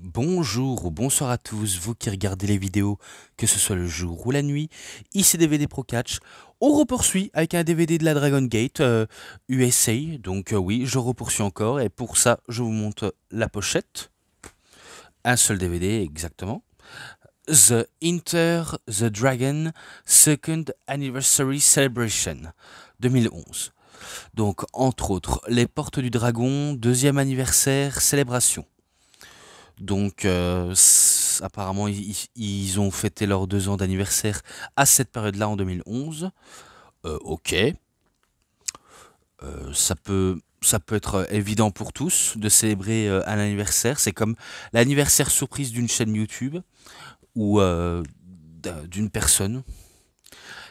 Bonjour ou bonsoir à tous, vous qui regardez les vidéos, que ce soit le jour ou la nuit. Ici DVD Pro Catch. On repoursuit avec un DVD de la Dragon Gate USA. Donc oui, je repoursuis encore et pour ça, je vous montre la pochette. Un seul DVD exactement. The Enter the Dragon Second Anniversary Celebration 2011. Donc entre autres, les Portes du Dragon, deuxième anniversaire célébration. Donc, apparemment, ils ont fêté leurs 2 ans d'anniversaire à cette période-là en 2011. Ok. Ça peut être évident pour tous de célébrer un anniversaire. C'est comme l'anniversaire surprise d'une chaîne YouTube ou d'une personne.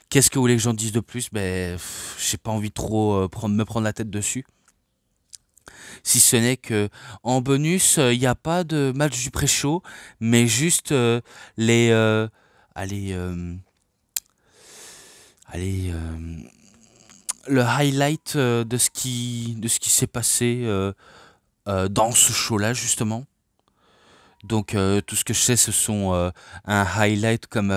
Qu'est-ce que vous voulez que j'en dise de plus? Ben, j'ai pas envie de trop me prendre la tête dessus. Si ce n'est que en bonus, il n'y a pas de match du pré-show, mais juste les allez allez le highlight de ce qui s'est passé dans ce show-là justement. Donc tout ce que je sais, ce sont un highlight comme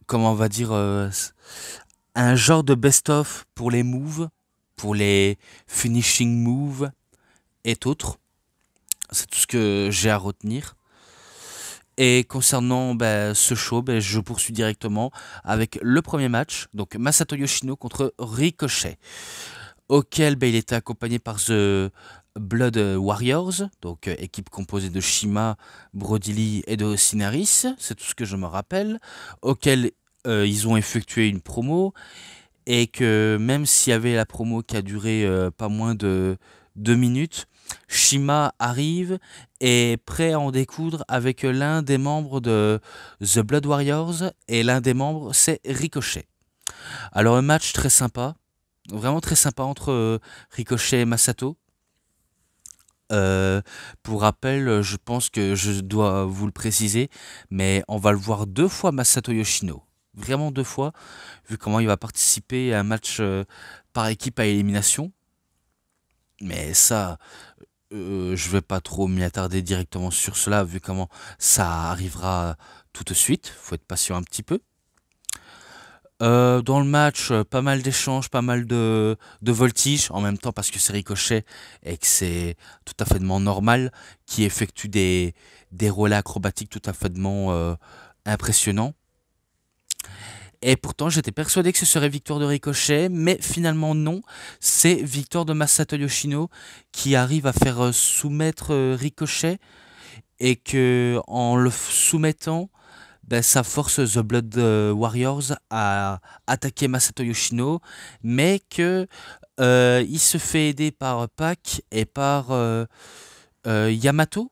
comment on va dire un genre de best-of pour les moves, pour les finishing moves et autres. C'est tout ce que j'ai à retenir. Et concernant ce show, je poursuis directement avec le premier match, donc Masato Yoshino contre Ricochet, auquel il était accompagné par The Blood Warriors, donc équipe composée de Shima, Brody Lee et de Sinaris, c'est tout ce que je me rappelle, auquel ils ont effectué une promo, et que même s'il y avait la promo qui a duré pas moins de 2 minutes, Shima arrive et est prêt à en découdre avec l'un des membres de The Blood Warriors, et l'un des membres c'est Ricochet. Alors un match très sympa, vraiment très sympa entre Ricochet et Masato. Pour rappel, je pense que je dois vous le préciser, mais on va le voir 2 fois Masato Yoshino. Vraiment 2 fois, vu comment il va participer à un match par équipe à élimination. Mais ça, je vais pas trop m'y attarder directement sur cela, vu comment ça arrivera tout de suite. Faut être patient un petit peu. Dans le match, pas mal d'échanges, pas mal de voltiges, en même temps parce que c'est Ricochet et que c'est tout à fait normal qui effectue des relais acrobatiques tout à fait impressionnants. Et pourtant, j'étais persuadé que ce serait victoire de Ricochet, mais finalement non. C'est victoire de Masato Yoshino qui arrive à faire soumettre Ricochet, et que en le soumettant, ça force The Blood Warriors à attaquer Masato Yoshino, mais que il se fait aider par Pac et par Yamato.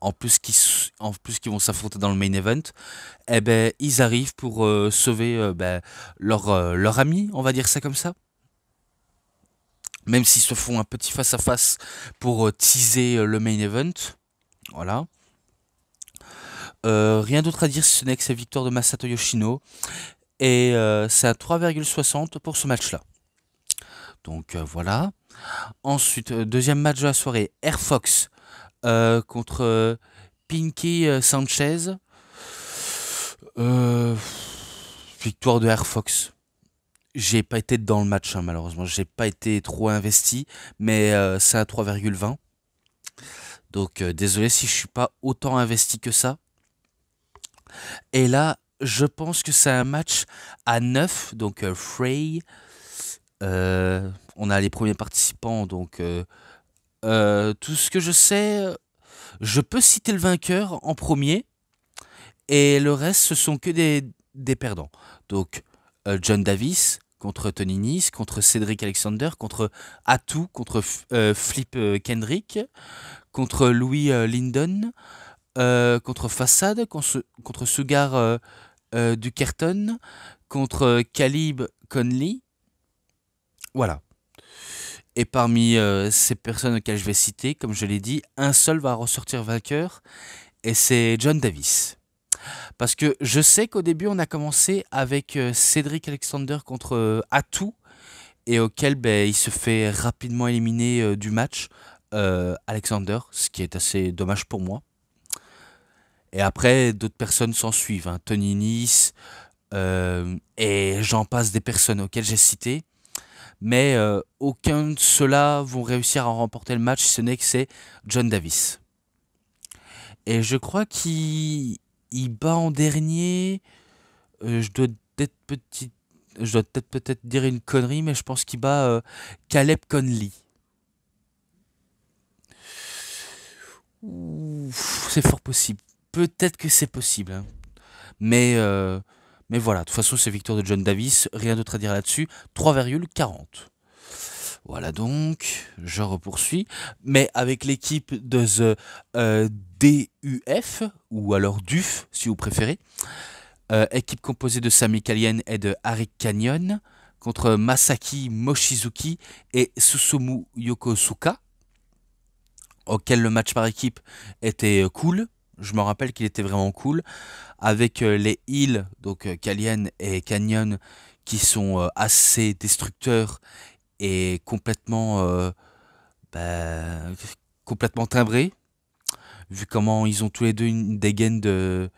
En plus qu'ils vont s'affronter dans le main event, ils arrivent pour sauver leur ami, on va dire ça comme ça. Même s'ils se font un petit face-à-face pour teaser le main event. Voilà. Rien d'autre à dire si ce n'est que c'est victoire de Masato Yoshino. Et c'est à 3,60 pour ce match-là. Donc voilà. Ensuite, deuxième match de la soirée, Air Fox contre Pinky Sanchez. Victoire de Air Fox. J'ai pas été dans le match, hein, malheureusement. J'ai pas été trop investi, mais c'est à 3,20. Donc désolé si je suis pas autant investi que ça. Et là, je pense que c'est un match à 9, donc Frey. On a les premiers participants, donc tout ce que je sais, je peux citer le vainqueur en premier, et le reste, ce sont que des perdants. Donc John Davis contre Tony Nese, contre Cedric Alexander, contre Atu, contre Flip Kendrick, contre Louis Lyndon, contre Fassad, contre Sugar Dukerton, contre Calib Conley. Voilà. Et parmi ces personnes auxquelles je vais citer, comme je l'ai dit, un seul va ressortir vainqueur, et c'est John Davis. Parce que je sais qu'au début, on a commencé avec Cedric Alexander contre Atu, et auquel il se fait rapidement éliminer du match Alexander, ce qui est assez dommage pour moi. Et après, d'autres personnes s'en suivent, hein. Tony Nice, et j'en passe des personnes auxquelles j'ai cité. Mais aucun de ceux-là vont réussir à remporter le match, si ce n'est que c'est John Davis. Et je crois qu'il bat en dernier. Je dois peut-être peut-être dire une connerie, mais je pense qu'il bat Caleb Conley. C'est fort possible. Peut-être que c'est possible, hein. Mais, euh, mais voilà, de toute façon, c'est victoire de John Davis. Rien d'autre à dire là-dessus. 3,40. Voilà donc, je repoursuis. Mais avec l'équipe de The DUF, ou alors DUF, si vous préférez. Équipe composée de Sami Callihan et de Harry Canyon, contre Masaki Mochizuki et Susumu Yokosuka, auquel le match par équipe était cool. Je me rappelle qu'il était vraiment cool. Avec les heals, donc Callihan et Canyon, qui sont assez destructeurs et bah, complètement timbrés, vu comment ils ont tous les deux une dégaine de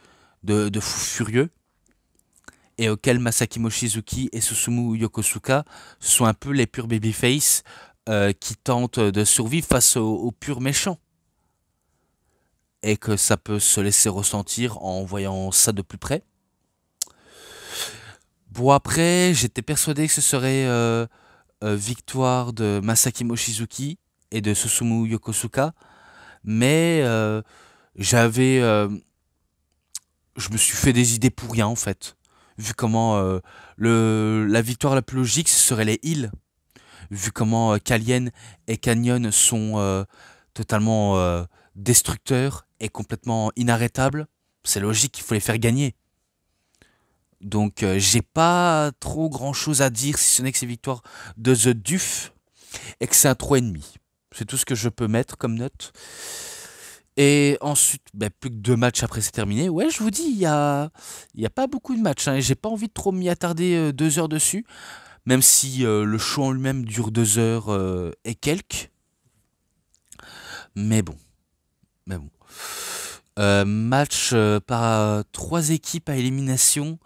fous furieux, et auquel Masaki Mochizuki et Susumu Yokosuka sont un peu les purs babyface qui tentent de survivre face aux purs méchants. Et que ça peut se laisser ressentir en voyant ça de plus près. Bon, après, j'étais persuadé que ce serait victoire de Masaki Mochizuki et de Susumu Yokosuka, mais j'avais je me suis fait des idées pour rien en fait. Vu comment la victoire la plus logique ce serait les heals. Vu comment Callihan et Canyon sont totalement destructeurs et complètement inarrêtables, c'est logique qu'il faut les faire gagner. Donc j'ai pas trop grand chose à dire si ce n'est que c'est victoire de The Duf et que c'est un 3,5. C'est tout ce que je peux mettre comme note. Et ensuite, bah, plus que 2 matchs après c'est terminé. Ouais, je vous dis, il y a pas beaucoup de matchs, hein, et j'ai pas envie de trop m'y attarder 2 heures dessus. Même si le show en lui-même dure 2 heures et quelques. Mais bon. Mais bon. Match par 3 équipes à élimination.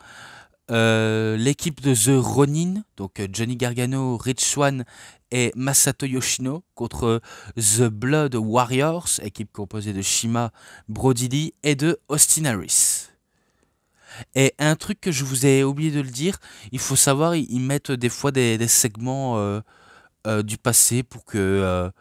L'équipe de The Ronin, donc Johnny Gargano, Rich Swann et Masato Yoshino, contre The Blood Warriors, équipe composée de Shima, Brody Lee et de Austin Harris. Et un truc que je vous ai oublié de le dire, il faut savoir, ils mettent des fois des segments du passé pour que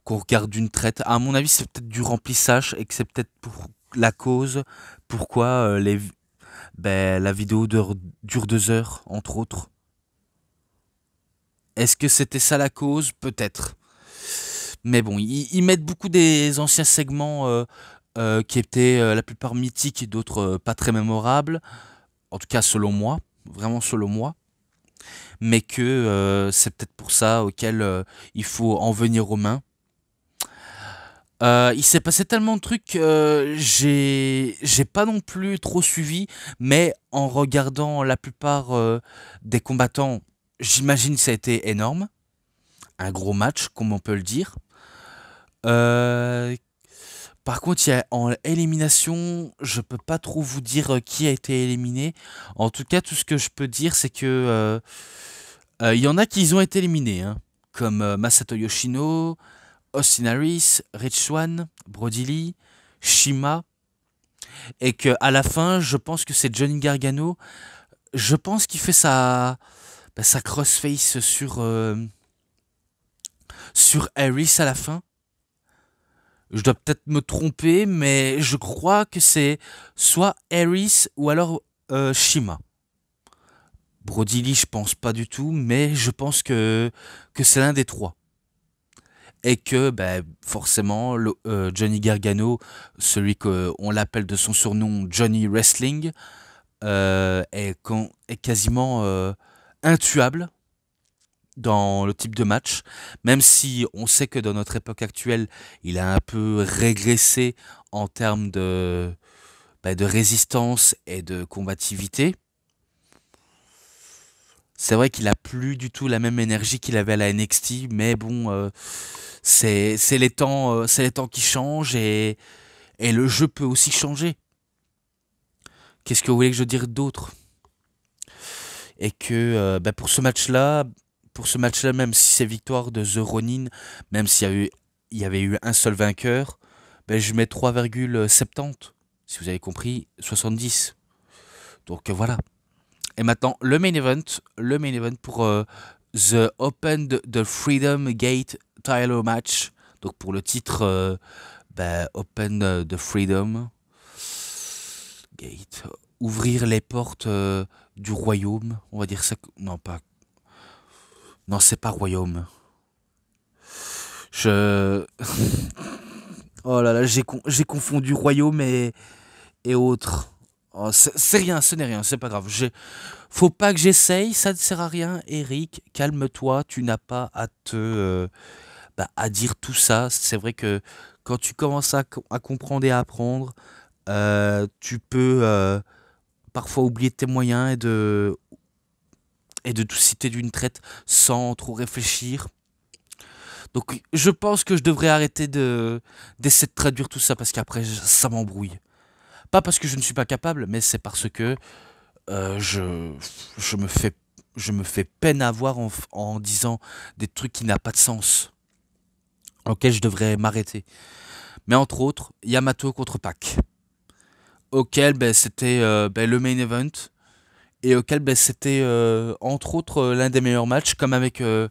qu'on regarde d'une traite. À mon avis, c'est peut-être du remplissage et que c'est peut-être pour la cause pourquoi la vidéo dure 2 heures, entre autres. Est-ce que c'était ça la cause? Peut-être. Mais bon, ils mettent beaucoup des anciens segments qui étaient la plupart mythiques et d'autres pas très mémorables. En tout cas, selon moi. Vraiment selon moi. Mais que c'est peut-être pour ça auquel il faut en venir aux mains. Il s'est passé tellement de trucs, j'ai pas non plus trop suivi, mais en regardant la plupart des combattants, j'imagine que ça a été énorme. Un gros match, comme on peut le dire. Euh, Par contre, en élimination, je peux pas trop vous dire qui a été éliminé. En tout cas, tout ce que je peux dire, c'est que il y en a qui ont été éliminés, hein, comme Masato Yoshino, Austin Harris, Rich Swann, Brody Lee, Shima, et que à la fin, je pense que c'est Johnny Gargano. Je pense qu'il fait sa crossface sur Harris à la fin. Je dois peut-être me tromper, mais je crois que c'est soit Harris ou alors Shima. Brody Lee, je pense pas du tout, mais je pense que c'est l'un des trois. Et que forcément Johnny Gargano, celui qu'on l'appelle de son surnom Johnny Wrestling, est quasiment intuable dans le type de match, même si on sait que dans notre époque actuelle, il a un peu régressé en termes de résistance et de combativité. C'est vrai qu'il a plus du tout la même énergie qu'il avait à la NXT, mais bon, c'est les temps qui changent et le jeu peut aussi changer. Qu'est-ce que vous voulez que je dise d'autre? Et que bah, pour ce match-là, même si c'est victoire de The Ronin, même il y avait eu un seul vainqueur, ben, je mets 3,70. Si vous avez compris, 70. Donc voilà. Et maintenant, le main event pour The Open the Freedom Gate Title Match. Donc pour le titre ben, Open the Freedom Gate, ouvrir les portes du royaume, on va dire ça. Non, pas. Non, c'est pas royaume. Je. Oh là là, j'ai confondu royaume et autres. Oh, c'est rien, ce n'est rien, c'est pas grave. Faut pas que j'essaye, ça ne sert à rien. Eric, calme-toi, tu n'as pas à bah, à dire tout ça. C'est vrai que quand tu commences à comprendre et à apprendre, tu peux parfois oublier tes moyens et de tout citer d'une traite sans trop réfléchir. Donc je pense que je devrais arrêter d'essayer de traduire tout ça parce qu'après ça m'embrouille. Pas parce que je ne suis pas capable, mais c'est parce que euh, je, je me fais, je me fais peine à voir en disant des trucs qui n'ont pas de sens, auxquels je devrais m'arrêter. Mais entre autres, Yamato contre Pac, auquel ben, c'était ben, le main event, et auquel ben, c'était entre autres l'un des meilleurs matchs, comme avec le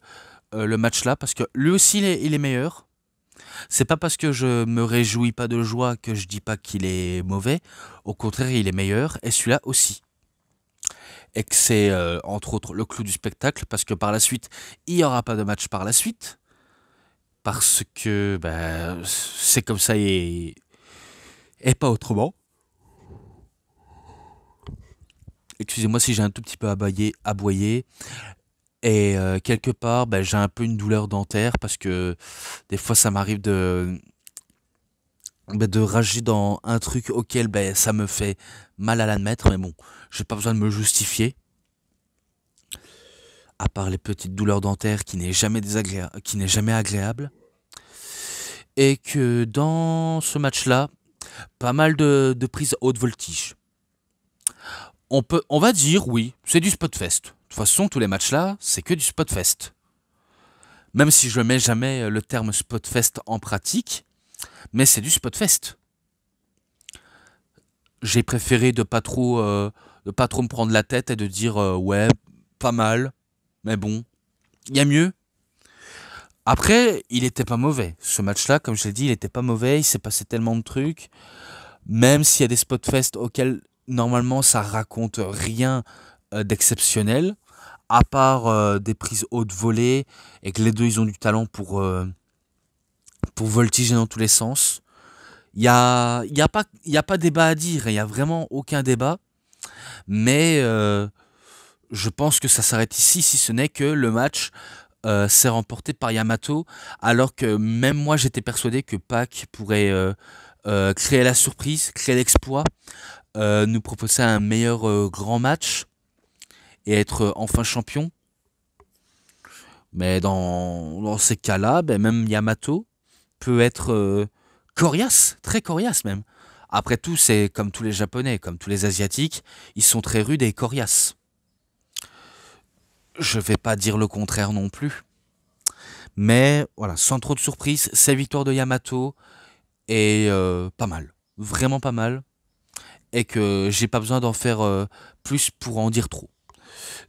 match là, parce que lui aussi il est meilleur. C'est pas parce que je me réjouis pas de joie que je dis pas qu'il est mauvais. Au contraire, il est meilleur. Et celui-là aussi. Et que c'est entre autres le clou du spectacle parce que par la suite, il n'y aura pas de match par la suite. Parce que bah, c'est comme ça et pas autrement. Excusez-moi si j'ai un tout petit peu aboyé. Et quelque part, bah, j'ai un peu une douleur dentaire parce que des fois ça m'arrive de rager dans un truc auquel ben, ça me fait mal à l'admettre, mais bon, j'ai pas besoin de me justifier, à part les petites douleurs dentaires qui n'est jamais agréable. Et que dans ce match-là, pas mal de prises haute voltige. On va dire oui, c'est du spotfest. De toute façon, tous les matchs-là, c'est que du spotfest. Même si je mets jamais le terme spotfest en pratique, mais c'est du spotfest. J'ai préféré de pas trop me prendre la tête et de dire ouais, pas mal, mais bon, il y a mieux. Après, il était pas mauvais. Ce match-là, comme je l'ai dit, il était pas mauvais. Il s'est passé tellement de trucs. Même s'il y a des spotfests auxquels normalement ça raconte rien d'exceptionnel, à part des prises hautes volées et que les deux ils ont du talent pour voltiger dans tous les sens. Il y a pas débat à dire. Il y a vraiment aucun débat. Mais je pense que ça s'arrête ici, si ce n'est que le match s'est remporté par Yamato, alors que même moi j'étais persuadé que Pac pourrait créer la surprise, créer l'exploit, nous proposer un meilleur grand match et être enfin champion. Mais dans ces cas-là, ben, même Yamato peut être coriace, très coriace même. Après tout, c'est comme tous les Japonais, comme tous les Asiatiques, ils sont très rudes et coriaces. Je vais pas dire le contraire non plus. Mais voilà, sans trop de surprise, c'est victoire de Yamato et pas mal. Vraiment pas mal. Et que j'ai pas besoin d'en faire plus pour en dire trop.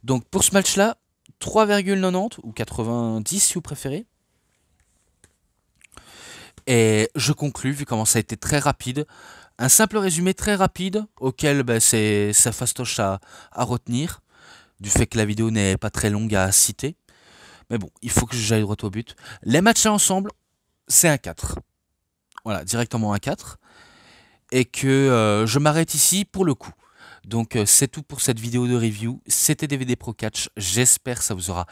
Donc pour ce match-là, 3,90 ou 90 si vous préférez. Et je conclus, vu comment ça a été très rapide. Un simple résumé très rapide, auquel bah, c'est fastoche à retenir, du fait que la vidéo n'est pas très longue à citer. Mais bon, il faut que j'aille droit au but. Les matchs ensemble, c'est un 4. Voilà, directement un 4. Et que je m'arrête ici pour le coup. Donc c'est tout pour cette vidéo de review. C'était DVD Pro Catch. J'espère que ça vous aura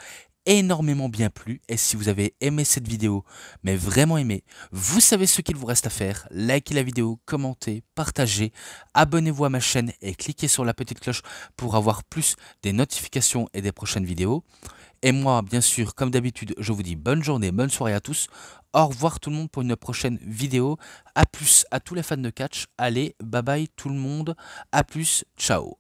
énormément bien plu. Et si vous avez aimé cette vidéo, mais vraiment aimé, vous savez ce qu'il vous reste à faire. Likez la vidéo, commentez, partagez, abonnez-vous à ma chaîne et cliquez sur la petite cloche pour avoir plus des notifications et des prochaines vidéos. Et moi, bien sûr, comme d'habitude, je vous dis bonne journée, bonne soirée à tous. Au revoir tout le monde pour une prochaine vidéo. A plus à tous les fans de catch. Allez, bye bye tout le monde. A plus, ciao.